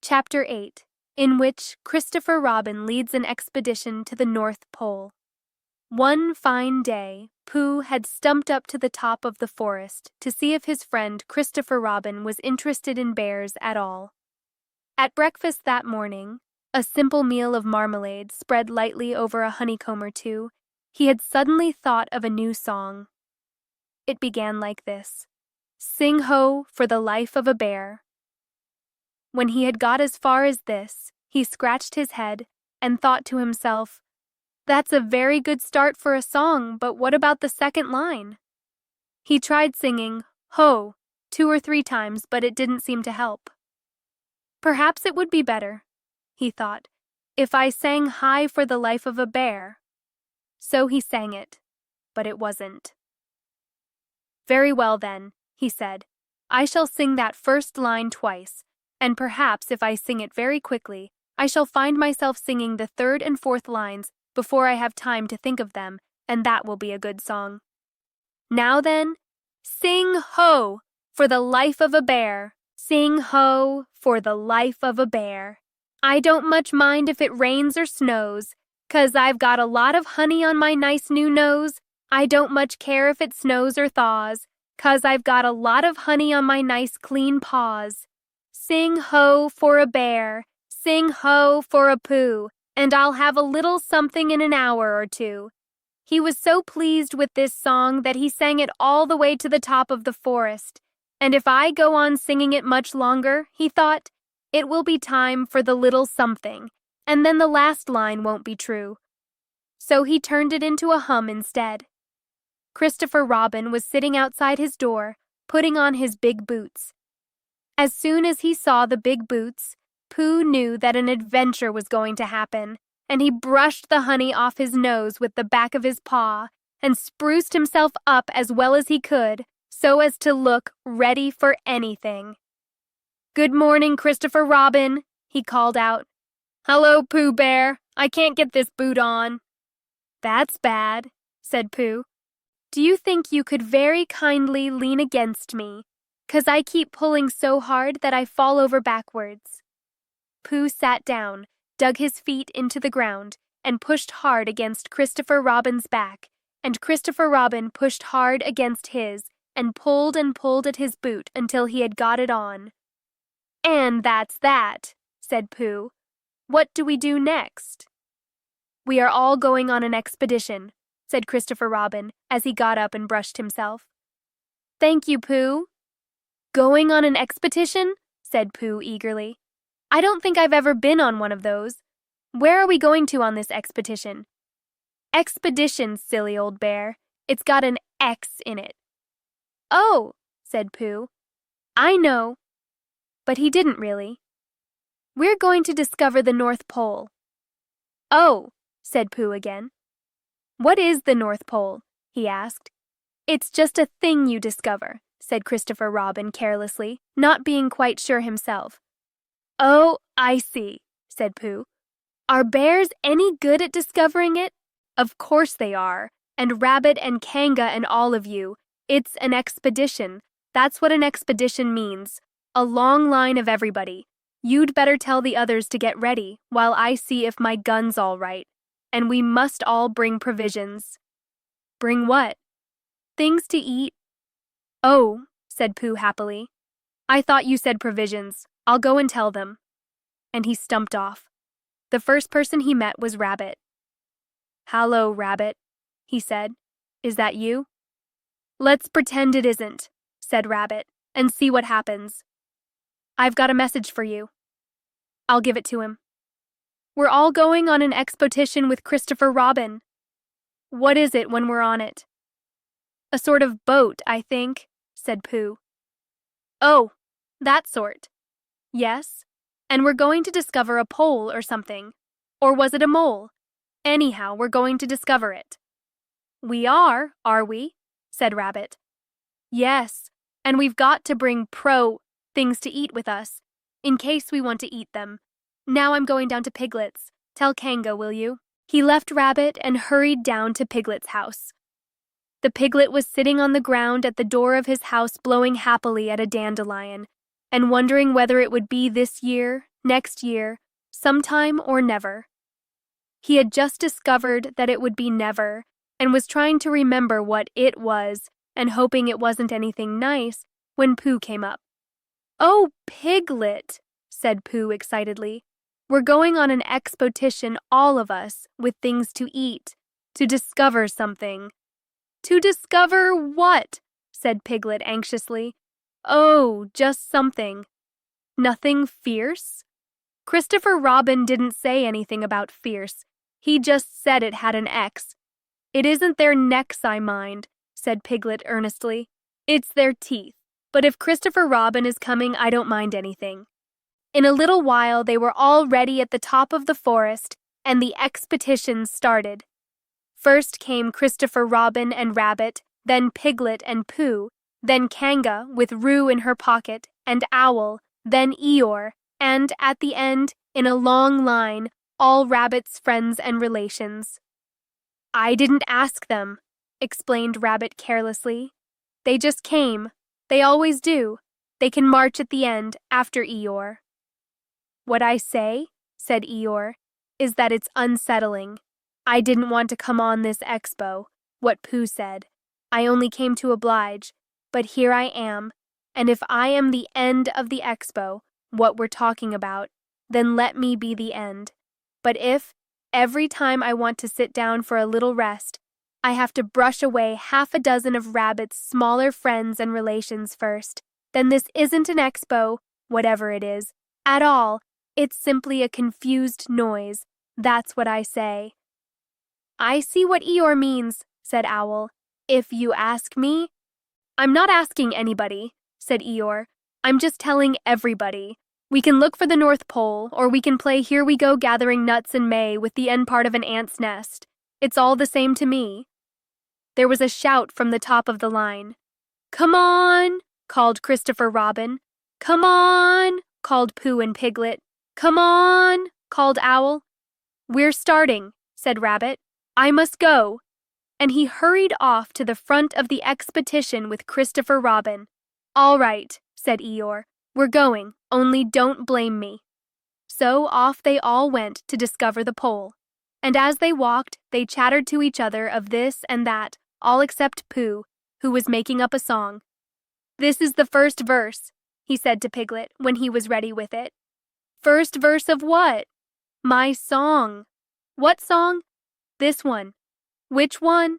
Chapter 8, in which Christopher Robin leads an expedition to the North Pole. One fine day, Pooh had stumped up to the top of the forest to see if his friend Christopher Robin was interested in bears at all. At breakfast that morning, a simple meal of marmalade spread lightly over a honeycomb or two, he had suddenly thought of a new song. It began like this: "Sing ho for the life of a bear." When he had got as far as this, he scratched his head and thought to himself, "That's a very good start for a song, but what about the second line?" He tried singing "ho" 2 or 3 times, but it didn't seem to help. Perhaps it would be better, he thought, if I sang "Hi for the life of a bear." So he sang it, but it wasn't. "Very well then," he said, "I shall sing that first line twice, and perhaps if I sing it very quickly, I shall find myself singing the 3rd and 4th lines before I have time to think of them, and that will be a good song. Now then, sing ho for the life of a bear. Sing ho for the life of a bear. I don't much mind if it rains or snows, 'cause I've got a lot of honey on my nice new nose. I don't much care if it snows or thaws, 'cause I've got a lot of honey on my nice clean paws. Sing ho for a bear, sing ho for a Pooh, and I'll have a little something in an hour or two." He was so pleased with this song that he sang it all the way to the top of the forest, and if I go on singing it much longer, he thought, it will be time for the little something, and then the last line won't be true. So he turned it into a hum instead. Christopher Robin was sitting outside his door, putting on his big boots. As soon as he saw the big boots, Pooh knew that an adventure was going to happen, and he brushed the honey off his nose with the back of his paw and spruced himself up as well as he could, so as to look ready for anything. "Good morning, Christopher Robin," he called out. "Hello, Pooh Bear. I can't get this boot on." "That's bad," said Pooh. "Do you think you could very kindly lean against me, 'cause I keep pulling so hard that I fall over backwards?" Pooh sat down, dug his feet into the ground, and pushed hard against Christopher Robin's back, and Christopher Robin pushed hard against his, and pulled at his boot until he had got it on. "And that's that," said Pooh. "What do we do next?" "We are all going on an expedition," said Christopher Robin as he got up and brushed himself. "Thank you, Pooh." "Going on an expedition?" said Pooh eagerly. "I don't think I've ever been on one of those. Where are we going to on this expedition?" "Expedition, silly old bear. It's got an X in it." "Oh," said Pooh. "I know." But he didn't really. "We're going to discover the North Pole." "Oh," said Pooh again. "What is the North Pole?" he asked. "It's just a thing you discover," said Christopher Robin carelessly, not being quite sure himself. "Oh, I see," said Pooh. "Are bears any good at discovering it?" "Of course they are, and Rabbit and Kanga and all of you. It's an expedition. That's what an expedition means. A long line of everybody. You'd better tell the others to get ready while I see if my gun's all right. And we must all bring provisions." "Bring what?" "Things to eat." "Oh," said Pooh happily. "I thought you said provisions. I'll go and tell them." And he stumped off. The first person he met was Rabbit. "Hallo, Rabbit," he said. "Is that you?" "Let's pretend it isn't," said Rabbit, "and see what happens. I've got a message for you." "I'll give it to him." "We're all going on an expotition with Christopher Robin." "What is it when we're on it?" "A sort of boat, I think," said Pooh. "Oh, that sort." "Yes, and we're going to discover a pole or something. Or was it a mole? Anyhow, we're going to discover it." "We are we?" said Rabbit. "Yes, and we've got to bring things to eat with us, in case we want to eat them. Now I'm going down to Piglet's. Tell Kanga, will you?" He left Rabbit and hurried down to Piglet's house. The piglet was sitting on the ground at the door of his house blowing happily at a dandelion, and wondering whether it would be this year, Next year, sometime or never. He had just discovered that it would be never, and was trying to remember what it was, and hoping it wasn't anything nice, when Pooh came up. "Oh, Piglet," said Pooh excitedly. "We're going on an expotition, all of us, with things to eat, to discover something." "To discover what?" said Piglet anxiously. "Oh, just something." "Nothing fierce?" Christopher Robin didn't say anything about fierce. He just said it had an X. "It isn't their necks I mind," said Piglet earnestly. "It's their teeth. But if Christopher Robin is coming, I don't mind anything." In a little while, they were all ready at the top of the forest, and the expedition started. First came Christopher Robin and Rabbit, then Piglet and Pooh, then Kanga with Roo in her pocket, and Owl, then Eeyore, and at the end, in a long line, all Rabbit's friends and relations. "I didn't ask them," explained Rabbit carelessly. "They just came. They always do. They can march at the end, after Eeyore." "What I say," said Eeyore, "is that it's unsettling. I didn't want to come on this expo, what Pooh said. I only came to oblige, but here I am, and if I am the end of the expo, what we're talking about, then let me be the end. But if, every time I want to sit down for a little rest, I have to brush away half a dozen of Rabbit's smaller friends and relations first, then this isn't an expo, whatever it is, at all. It's simply a confused noise. That's what I say." "I see what Eeyore means," said Owl. "If you ask me." "I'm not asking anybody," said Eeyore. "I'm just telling everybody. We can look for the North Pole, or we can play Here We Go Gathering Nuts in May with the end part of an ant's nest. It's all the same to me." There was a shout from the top of the line. "Come on!" called Christopher Robin. "Come on!" called Pooh and Piglet. "Come on!" called Owl. "We're starting," said Rabbit. "I must go." And he hurried off to the front of the expedition with Christopher Robin. "All right," said Eeyore. "We're going, only don't blame me." So off they all went to discover the pole. And as they walked, they chattered to each other of this and that, all except Pooh, who was making up a song. "This is the first verse," he said to Piglet when he was ready with it. "First verse of what?" "My song." "What song?" "This one." "Which one?"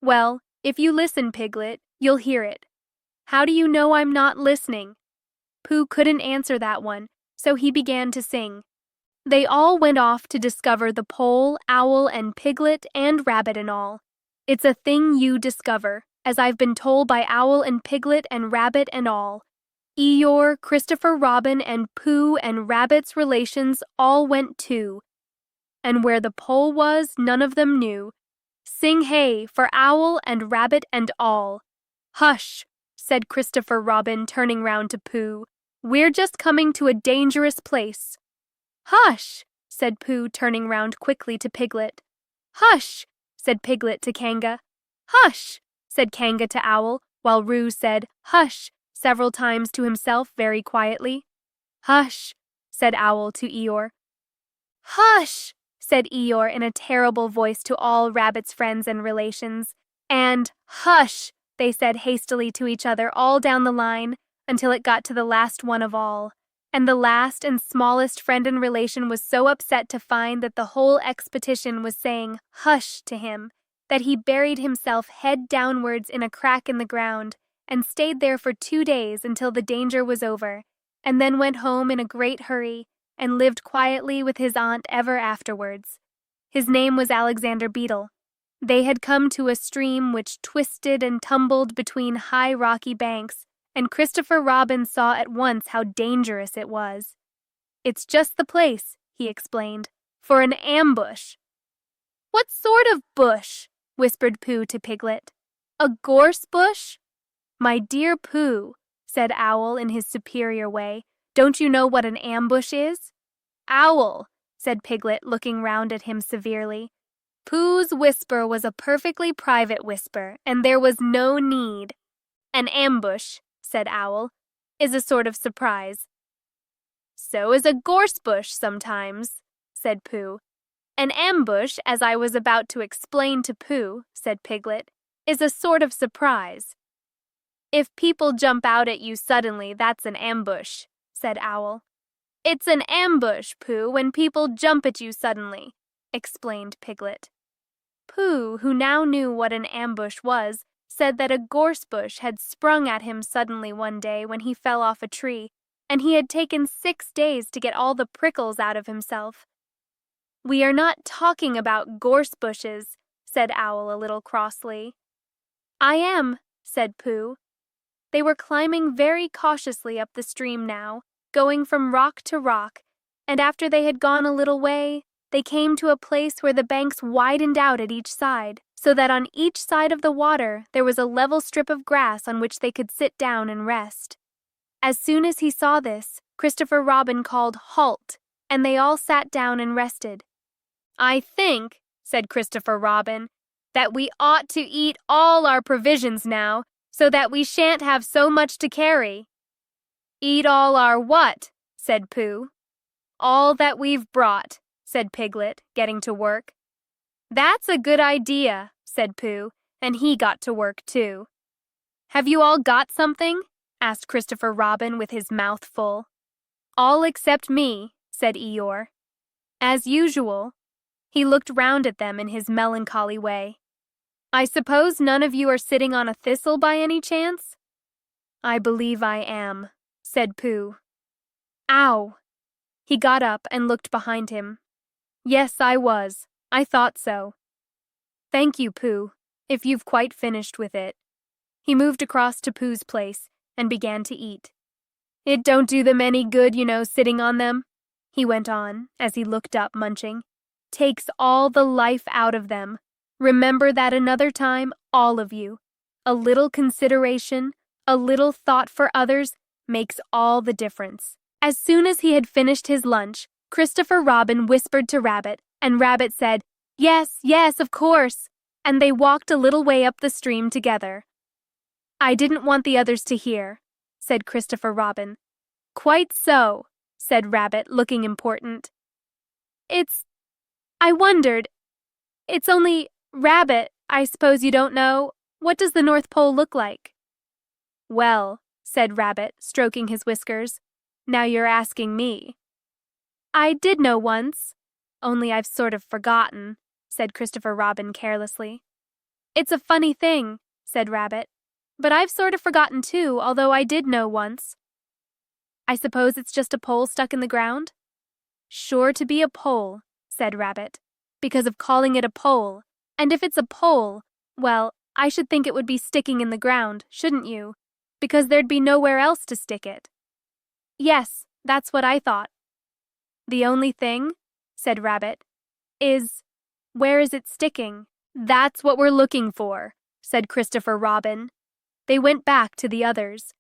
"Well, if you listen, Piglet, you'll hear it." "How do you know I'm not listening?" Pooh couldn't answer that one, so he began to sing. They all went off to discover the pole, Owl and Piglet and Rabbit and all. It's a thing you discover, as I've been told by Owl and Piglet and Rabbit and all. Eeyore, Christopher Robin, and Pooh and Rabbit's relations all went too. And where the pole was, none of them knew. Sing hey for Owl and Rabbit and all. "Hush," said Christopher Robin, turning round to Pooh. "We're just coming to a dangerous place." "Hush," said Pooh, turning round quickly to Piglet. "Hush," said Piglet to Kanga. "Hush," said Kanga to Owl, while Roo said "hush" several times to himself very quietly. "Hush," said Owl to Eeyore. "Hush," said Eeyore in a terrible voice to all Rabbit's friends and relations. And "hush," they said hastily to each other all down the line, until it got to the last one of all. And the last and smallest friend and relation was so upset to find that the whole expedition was saying "hush" to him, that he buried himself head downwards in a crack in the ground, and stayed there for 2 days until the danger was over, and then went home in a great hurry, and lived quietly with his aunt ever afterwards. His name was Alexander Beetle. They had come to a stream which twisted and tumbled between high rocky banks, and Christopher Robin saw at once how dangerous it was. "It's just the place," he explained, "for an ambush." "What sort of bush?" whispered Pooh to Piglet. "A gorse bush?" "My dear Pooh," said Owl in his superior way, "don't you know what an ambush is?" "Owl," said Piglet, looking round at him severely. Pooh's whisper was a perfectly private whisper, and there was no need. "An ambush," said Owl, "is a sort of surprise." So is a gorse bush sometimes, said Pooh. An ambush, as I was about to explain to Pooh, said Piglet, is a sort of surprise. If people jump out at you suddenly, that's an ambush, said Owl. It's an ambush, Pooh, when people jump at you suddenly, explained Piglet. Pooh, who now knew what an ambush was, said that a gorse bush had sprung at him suddenly one day when he fell off a tree, and he had taken 6 days to get all the prickles out of himself. We are not talking about gorse bushes, said Owl a little crossly. I am, said Pooh. They were climbing very cautiously up the stream now, going from rock to rock, and after they had gone a little way, they came to a place where the banks widened out at each side, so that on each side of the water there was a level strip of grass on which they could sit down and rest. As soon as he saw this, Christopher Robin called "Halt," and they all sat down and rested. I think, said Christopher Robin, that we ought to eat all our provisions now, so that we shan't have so much to carry. Eat all our what? Said Pooh. All that we've brought, said Piglet, getting to work. That's a good idea, said Pooh, and he got to work too. Have you all got something? Asked Christopher Robin with his mouth full. All except me, said Eeyore. As usual. He looked round at them in his melancholy way. I suppose none of you are sitting on a thistle by any chance? I believe I am, said Pooh. Ow! He got up and looked behind him. Yes, I was. I thought so. Thank you, Pooh, if you've quite finished with it. He moved across to Pooh's place and began to eat. It don't do them any good, sitting on them, he went on as he looked up, munching. Takes all the life out of them. Remember that another time, all of you. A little consideration, a little thought for others makes all the difference. As soon as he had finished his lunch, Christopher Robin whispered to Rabbit, and Rabbit said, Yes, yes, of course, and they walked a little way up the stream together. I didn't want the others to hear, said Christopher Robin. Quite so, said Rabbit, looking important. I wondered. It's only, Rabbit, I suppose you don't know. What does the North Pole look like? Well, said Rabbit, stroking his whiskers, now you're asking me. I did know once, only I've sort of forgotten, said Christopher Robin carelessly. It's a funny thing, said Rabbit, but I've sort of forgotten too, although I did know once. I suppose it's just a pole stuck in the ground? Sure to be a pole, said Rabbit, because of calling it a pole, and if it's a pole, well, I should think it would be sticking in the ground, shouldn't you? Because there'd be nowhere else to stick it. Yes, that's what I thought. The only thing, said Rabbit, is, where is it sticking? That's what we're looking for, said Christopher Robin. They went back to the others.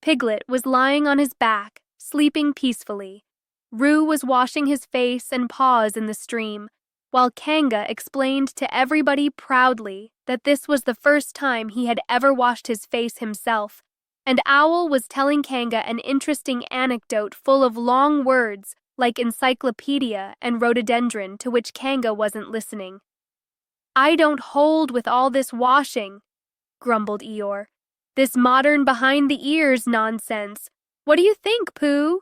Piglet was lying on his back, sleeping peacefully. Roo was washing his face and paws in the stream, while Kanga explained to everybody proudly that this was the first time he had ever washed his face himself, and Owl was telling Kanga an interesting anecdote full of long words like encyclopedia and rhododendron to which Kanga wasn't listening. I don't hold with all this washing, grumbled Eeyore. This modern behind-the-ears nonsense. What do you think, Pooh?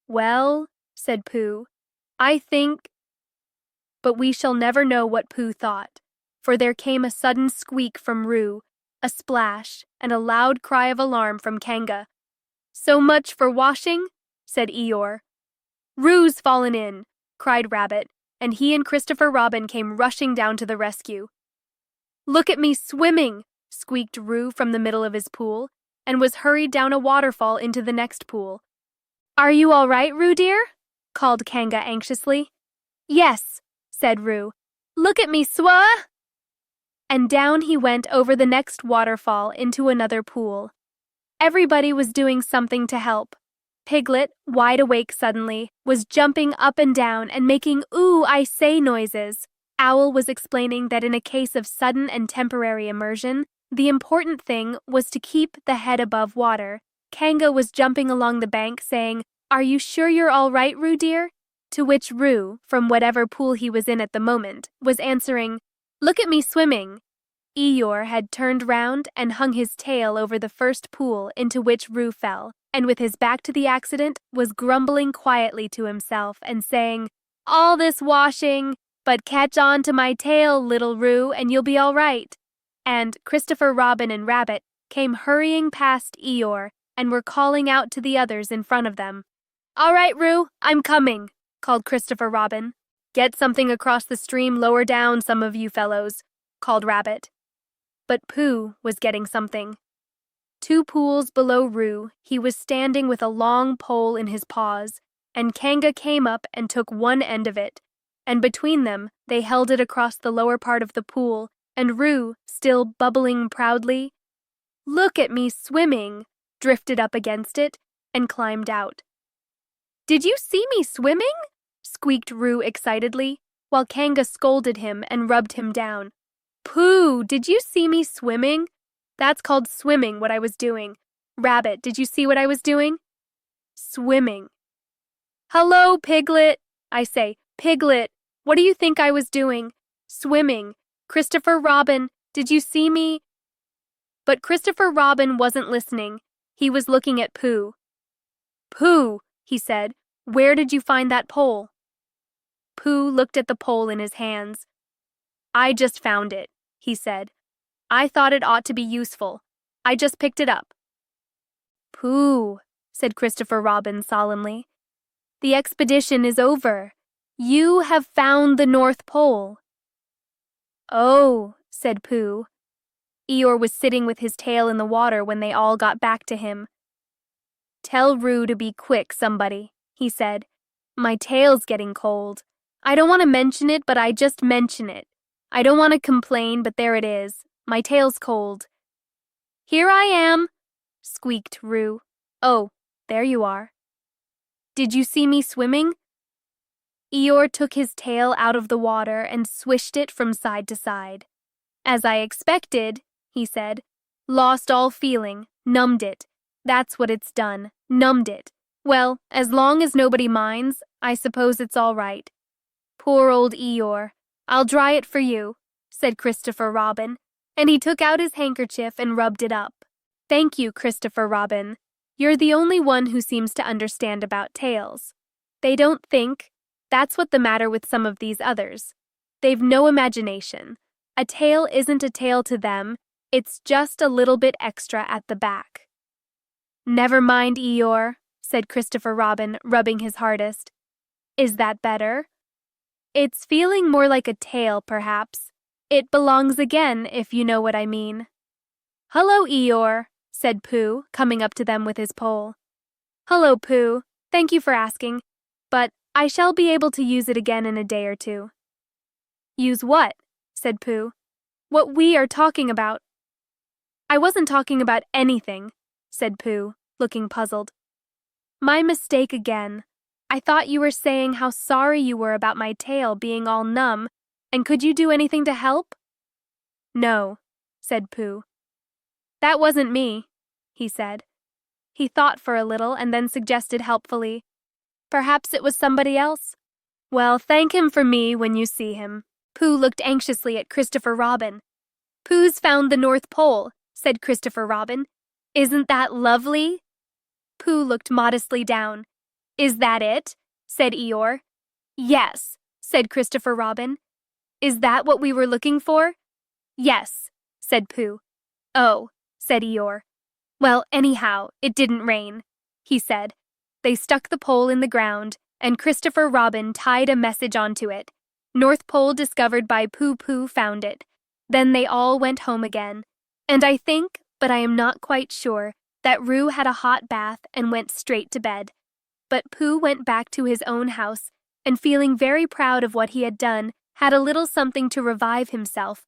Well, said Pooh, I think... But we shall never know what Pooh thought, for there came a sudden squeak from Roo, a splash, and a loud cry of alarm from Kanga. So much for washing, said Eeyore. Roo's fallen in, cried Rabbit, and he and Christopher Robin came rushing down to the rescue. Look at me swimming, squeaked Roo from the middle of his pool, and was hurried down a waterfall into the next pool. Are you all right, Roo dear? Called Kanga anxiously. Yes, said Roo. Look at me swa! And down he went over the next waterfall into another pool. Everybody was doing something to help. Piglet, wide awake suddenly, was jumping up and down and making ooh, I say noises. Owl was explaining that in a case of sudden and temporary immersion, the important thing was to keep the head above water. Kanga was jumping along the bank saying, "Are you sure you're all right, Roo dear?" To which Roo, from whatever pool he was in at the moment, was answering, "Look at me swimming." Eeyore had turned round and hung his tail over the first pool into which Roo fell, and with his back to the accident, was grumbling quietly to himself and saying, "All this washing, but catch on to my tail, little Roo, and you'll be all right." And Christopher Robin and Rabbit came hurrying past Eeyore and were calling out to the others in front of them. "All right, Roo, I'm coming," called Christopher Robin. "Get something across the stream lower down, some of you fellows," called Rabbit. But Pooh was getting something. 2 pools below Roo, he was standing with a long pole in his paws, and Kanga came up and took one end of it, and between them they held it across the lower part of the pool, and Roo, still bubbling proudly, "Look at me swimming," drifted up against it and climbed out. "Did you see me swimming?" squeaked Roo excitedly, while Kanga scolded him and rubbed him down. "Pooh, did you see me swimming?" "That's called swimming, what I was doing." "Rabbit, did you see what I was doing?" "Swimming." "Hello, Piglet!" I say, "Piglet, what do you think I was doing?" "Swimming." "Christopher Robin, did you see me?" But Christopher Robin wasn't listening. He was looking at Pooh. "Pooh," he said, "where did you find that pole?" Pooh looked at the pole in his hands. "I just found it," he said. "I thought it ought to be useful. I just picked it up." "Pooh," said Christopher Robin solemnly, "the expedition is over. You have found the North Pole." "Oh," said Pooh. Eeyore was sitting with his tail in the water when they all got back to him. "Tell Roo to be quick, somebody," he said. "My tail's getting cold. I don't want to mention it, but I just mention it. I don't want to complain, but there it is. My tail's cold." "Here I am," squeaked Roo. "Oh, there you are." "Did you see me swimming?" Eeyore took his tail out of the water and swished it from side to side. "As I expected," he said. "Lost all feeling, numbed it. That's what it's done, numbed it. Well, as long as nobody minds, I suppose it's all right." "Poor old Eeyore. I'll dry it for you," said Christopher Robin, and he took out his handkerchief and rubbed it up. "Thank you, Christopher Robin. You're the only one who seems to understand about tails. They don't think. That's what's the matter with some of these others. They've no imagination. A tail isn't a tail to them. It's just a little bit extra at the back." "Never mind, Eeyore," said Christopher Robin, rubbing his hardest. "Is that better?" "It's feeling more like a tail, perhaps. It belongs again, if you know what I mean." "Hello, Eeyore," said Pooh, coming up to them with his pole. "Hello, Pooh. Thank you for asking, but I shall be able to use it again in a day or 2. "Use what?" said Pooh. "What we are talking about." "I wasn't talking about anything," said Pooh, looking puzzled. "My mistake again. I thought you were saying how sorry you were about my tail being all numb, and could you do anything to help?" "No," said Pooh. "That wasn't me," he said. He thought for a little and then suggested helpfully, "Perhaps it was somebody else?" "Well, thank him for me when you see him." Pooh looked anxiously at Christopher Robin. "Pooh's found the North Pole," said Christopher Robin. "Isn't that lovely?" Pooh looked modestly down. "Is that it?" said Eeyore. "Yes," said Christopher Robin. "Is that what we were looking for?" "Yes," said Pooh. "Oh," said Eeyore. "Well, anyhow, it didn't rain," he said. They stuck the pole in the ground, and Christopher Robin tied a message onto it. North Pole discovered by Pooh Pooh found it. Then they all went home again. And I think, but I am not quite sure, that Roo had a hot bath and went straight to bed. But Pooh went back to his own house, and feeling very proud of what he had done, had a little something to revive himself,